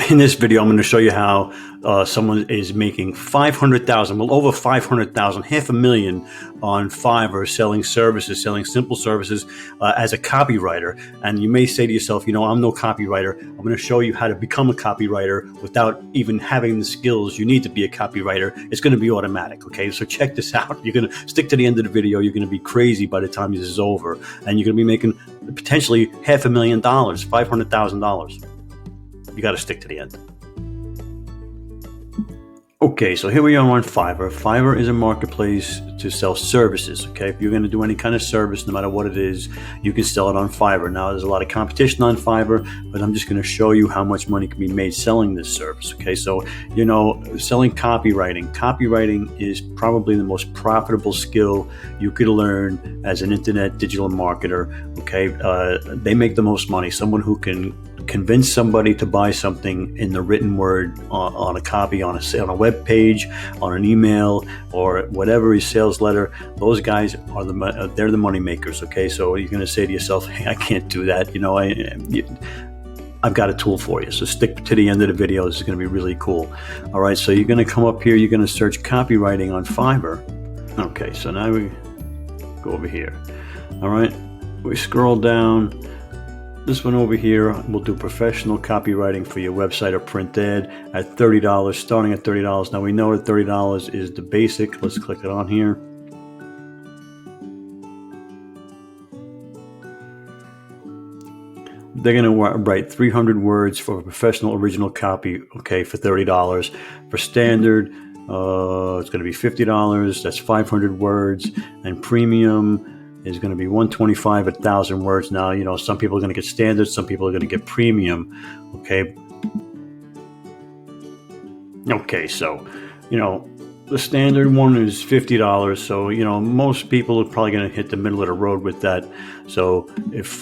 in this video, I'm going to show you how someone is making $500,000, over $500,000, $500,000 on Fiverr, selling services, selling simple services as a copywriter. And you may say to yourself, you know, I'm no copywriter. I'm going to show you how to become a copywriter without even having the skills you need to be a copywriter. It's going to be automatic. Okay, so check this out. You're going to stick to the end of the video. You're going to be crazy by the time this is over, and you're going to be making potentially $500,000, $500,000. You got to stick to the end. Okay, so here we are on Fiverr. Fiverr is a marketplace to sell services. Okay, if you're going to do any kind of service, no matter what it is, you can sell it on Fiverr. Now, there's a lot of competition on Fiverr, but I'm just going to show you how much money can be made selling this service. Okay, so, you know, selling copywriting. Copywriting is probably the most profitable skill you could learn as an internet digital marketer. Okay, they make the most money. Someone who can convince somebody to buy something in the written word, on a copy, on a web page, on an email, or whatever his sales letter. Those guys are they're the money makers. Okay, so you're going to say to yourself, hey, I can't do that. You know, I've got a tool for you. So stick to the end of the video. This is going to be really cool. All right, so you're going to come up here. You're going to search copywriting on Fiverr. Okay, so now we go over here. All right, we scroll down. This one over here, we'll do professional copywriting for your website or print ad at $30, starting at $30. Now we know that $30 is the basic. Let's click it on here. They're going to write 300 words for a professional original copy, okay, for $30. For standard, it's going to be $50. That's 500 words. And premium is going to be $125 at 1,000 words. Now, you know, some people are going to get standard, some people are going to get premium. Okay. Okay, so, you know, the standard one is $50. So, you know, most people are probably going to hit the middle of the road with that. So if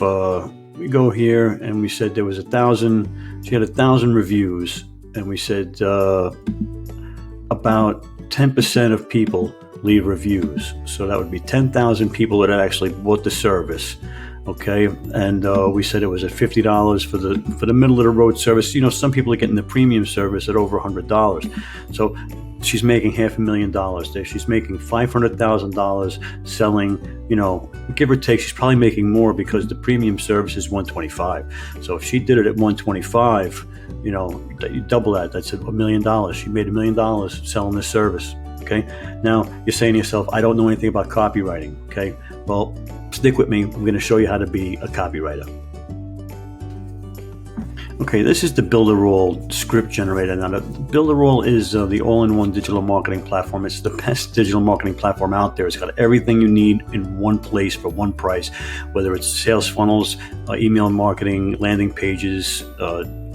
we go here and we said there was 1,000, she had 1,000 reviews, and we said about 10% of people leave reviews. So that would be 10,000 people that actually bought the service. Okay, and we said it was at $50 for the middle of the road service. You know, some people are getting the premium service at over $100. So she's making $500,000 there. She's making $500,000 selling, you know, give or take. She's probably making more because the premium service is $125. So if she did it at $125, you know, you double that. That's $1 million. She made $1 million selling this service. Okay. Now you're saying to yourself, I don't know anything about copywriting. Okay. Well, stick with me. I'm going to show you how to be a copywriter. Okay, this is the Builderall script generator. Now, the Builderall is the all-in-one digital marketing platform. It's the best digital marketing platform out there. It's got everything you need in one place for one price, whether it's sales funnels, email marketing, landing pages,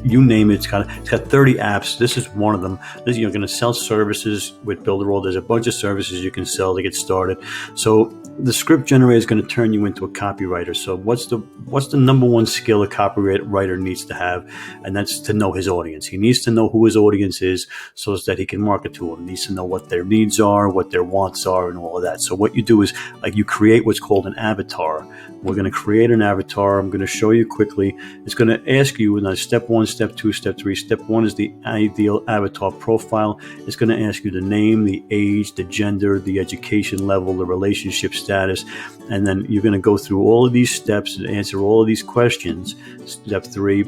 you name it. It's got 30 apps. This is one of them. You're going to sell services with Builderall. There's a bunch of services you can sell to get started. So the script generator is going to turn you into a copywriter. So what's the number one skill a copywriter needs to have? And that's to know his audience. He needs to know who his audience is so that he can market to them. He needs to know what their needs are, what their wants are, and all of that. So what you do is, like, you create what's called an avatar. We're going to create an avatar. I'm going to show you quickly. It's going to ask you, now, step 1, step 2, step 3. Step 1 is the ideal avatar profile. It's going to ask you the name, the age, the gender, the education level, the relationship status, and then you're going to go through all of these steps and answer all of these questions. Step 3,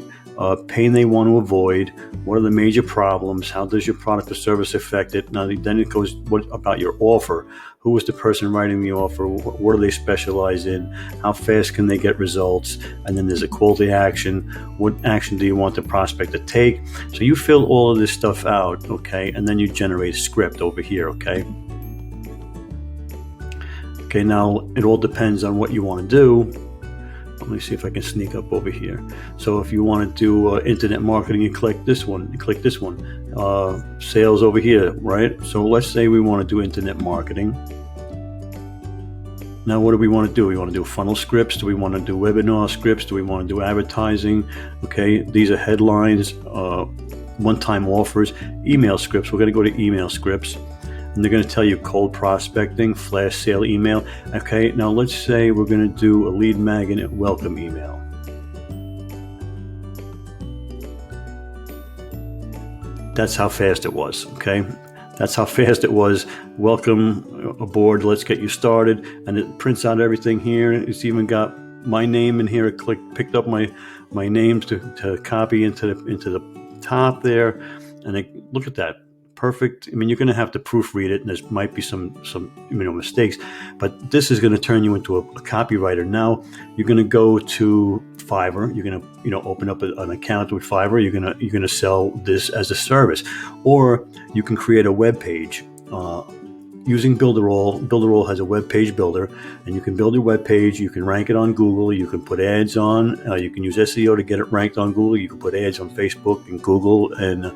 pain they want to avoid. What are the major problems? How does your product or service affect it? Now, then it goes, what about your offer? Who is the person writing the offer? What do they specialize in? How fast can they get results? And then there's a call to action. What action do you want the prospect to take? So you fill all of this stuff out, okay? And then you generate a script over here, okay? Okay, now it all depends on what you want to do. Let me see if I can sneak up over here. So if you want to do internet marketing, you click this one. You click this one. Sales over here, right? So let's say we want to do internet marketing. Now, what do we want to do? We want to do funnel scripts. Do we want to do webinar scripts? Do we want to do advertising? Okay, these are headlines, one-time offers, email scripts. We're going to go to email scripts. And they're going to tell you cold prospecting, flash sale email. Okay, now let's say we're going to do a lead magnet welcome email. That's how fast it was, okay? That's how fast it was. Welcome aboard, let's get you started. And it prints out everything here. It's even got my name in here. I picked up my name to copy into the top there. And look at that. Perfect. I mean, you're going to have to proofread it, and there might be some mistakes, but this is going to turn you into a copywriter. Now you're going to go to Fiverr. You're going to open up an account with Fiverr. You're going to sell this as a service, or you can create a web page using Builderall. Builderall has a web page builder, and you can build your web page. You can rank it on Google. You can put ads on. You can use SEO to get it ranked on Google. You can put ads on Facebook and Google and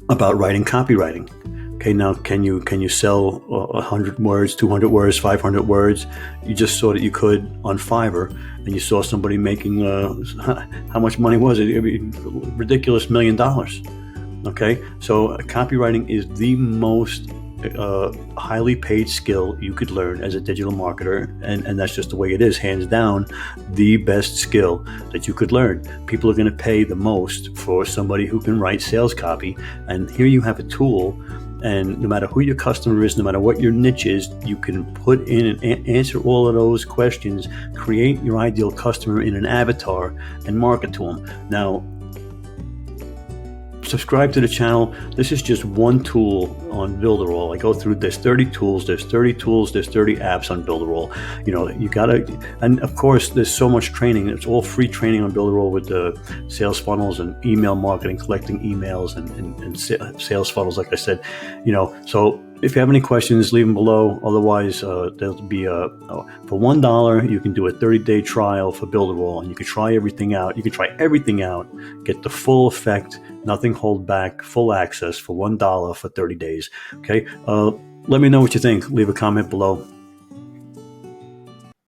about writing copywriting. Okay, now can you sell 100 words, 200 words, 500 words? You just saw that you could on Fiverr, and you saw somebody making how much money was it? I mean, ridiculous $1 million. Okay, so copywriting is the most highly paid skill you could learn as a digital marketer, and that's just the way it is, hands down, the best skill that you could learn. People are going to pay the most for somebody who can write sales copy, and here you have a tool, and no matter who your customer is, no matter what your niche is, you can put in and answer all of those questions, create your ideal customer in an avatar, and market to them. Now, subscribe to the channel. This is just one tool on Builderall. I go through, there's 30 tools, there's 30 apps on Builderall. You gotta, and of course there's so much training. It's all free training on Builderall with the sales funnels and email marketing, collecting emails and sales funnels, like I said. So if you have any questions, leave them below. Otherwise, there'll be for $1, you can do a 30-day trial for Builderall, and you can try everything out. You can try everything out, get the full effect, nothing hold back, full access for $1 for 30 days. Okay, let me know what you think. Leave a comment below.